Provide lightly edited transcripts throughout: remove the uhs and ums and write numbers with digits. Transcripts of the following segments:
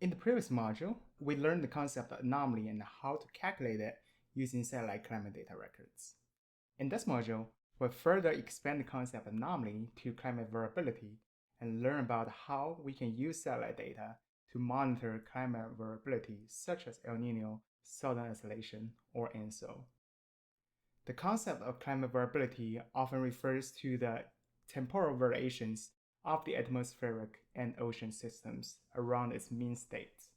In the previous module, we learned the concept of anomaly and how to calculate it using satellite climate data records. In this module, we'll further expand the concept of anomaly to climate variability and learn about how we can use satellite data to monitor climate variability such as El Nino, Southern Oscillation, or ENSO. The concept of climate variability often refers to the temporal variations of the atmospheric and ocean systems around its mean states.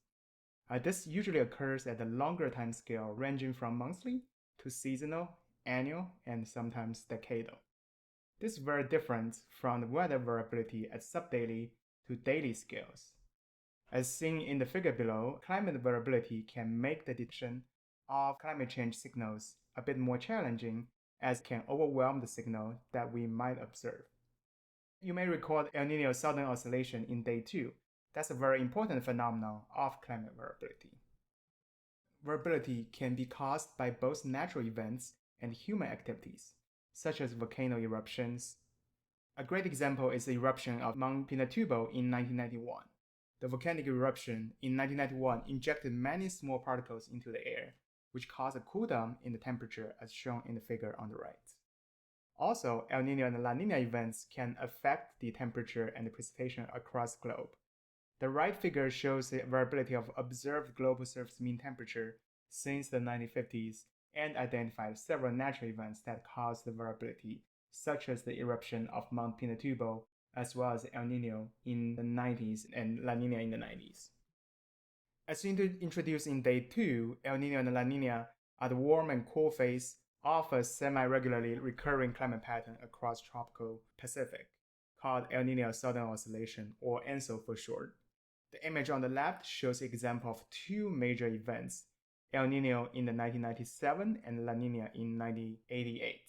This usually occurs at a longer time scale ranging from monthly to seasonal, annual, and sometimes decadal. This is very different from the weather variability at subdaily to daily scales. As seen in the figure below, climate variability can make the detection of climate change signals a bit more challenging, as it can overwhelm the signal that we might observe. You may recall El Niño-Southern oscillation in day 2. That's a very important phenomenon of climate variability. Variability can be caused by both natural events and human activities, such as volcano eruptions. A great example is the eruption of Mount Pinatubo in 1991. The volcanic eruption in 1991 injected many small particles into the air, which caused a cool down in the temperature as shown in the figure on the right. Also, El Nino and La Nina events can affect the temperature and the precipitation across the globe. The right figure shows the variability of observed global surface mean temperature since the 1950s and identified several natural events that caused the variability, such as the eruption of Mount Pinatubo, as well as El Nino in the 90s and La Nina in the 90s. As introduced in day 2, El Nino and La Nina are the warm and cool phase of a semi-regularly recurring climate pattern across tropical Pacific, called El Niño-Southern Oscillation, or ENSO for short. The image on the left shows an example of two major events, El Nino in the 1997 and La Nina in 1988.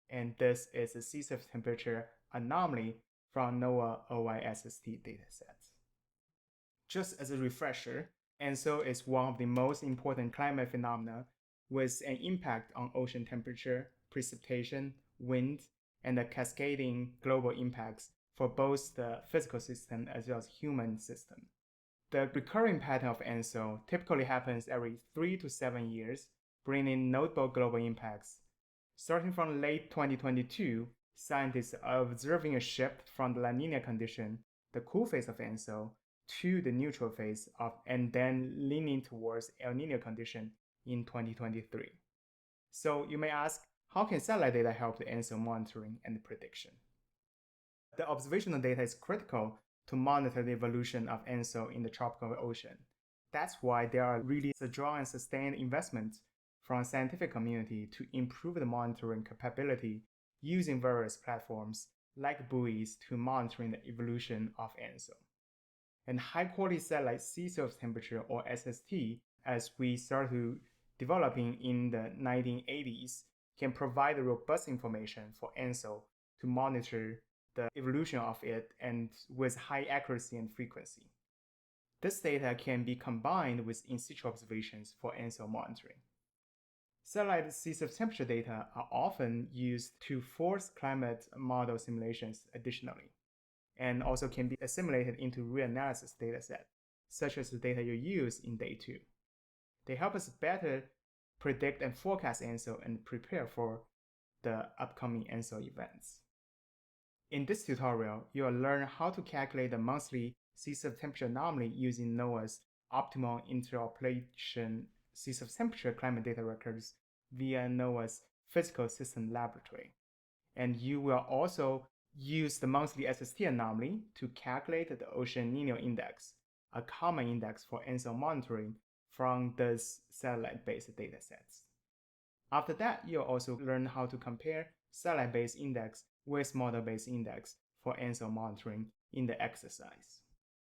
And this is a sea surface temperature anomaly from NOAA OISST datasets. Just as a refresher, ENSO is one of the most important climate phenomena with an impact on ocean temperature, precipitation, wind, and the cascading global impacts for both the physical system as well as human system. The recurring pattern of ENSO typically happens every 3 to 7 years, bringing notable global impacts. Starting from late 2022, scientists are observing a shift from the La Nina condition, the cool phase of ENSO, to the neutral phase and then leaning towards El Nino condition in 2023. So you may ask, how can satellite data help the ENSO monitoring and prediction? The observational data is critical to monitor the evolution of ENSO in the tropical ocean. That's why there are really strong and sustained investments from the scientific community to improve the monitoring capability using various platforms like buoys to monitoring the evolution of ENSO. And high-quality satellite sea surface temperature, or SST, as we started developing in the 1980s, can provide robust information for ENSO to monitor the evolution of it and with high accuracy and frequency. This data can be combined with in situ observations for ENSO monitoring. Satellite sea surface temperature data are often used to force climate model simulations additionally, and also can be assimilated into real analysis dataset, such as the data you use in day 2. They help us better predict and forecast ENSO and prepare for the upcoming ENSO events. In this tutorial, you will learn how to calculate the monthly sea surface temperature anomaly using NOAA's optimal interpolation sea surface temperature climate data records via NOAA's Physical System Laboratory. And you will also use the monthly SST anomaly to calculate the Ocean Nino Index, a common index for ENSO monitoring from these satellite-based datasets. After that, you'll also learn how to compare satellite-based index with model-based index for ENSO monitoring in the exercise.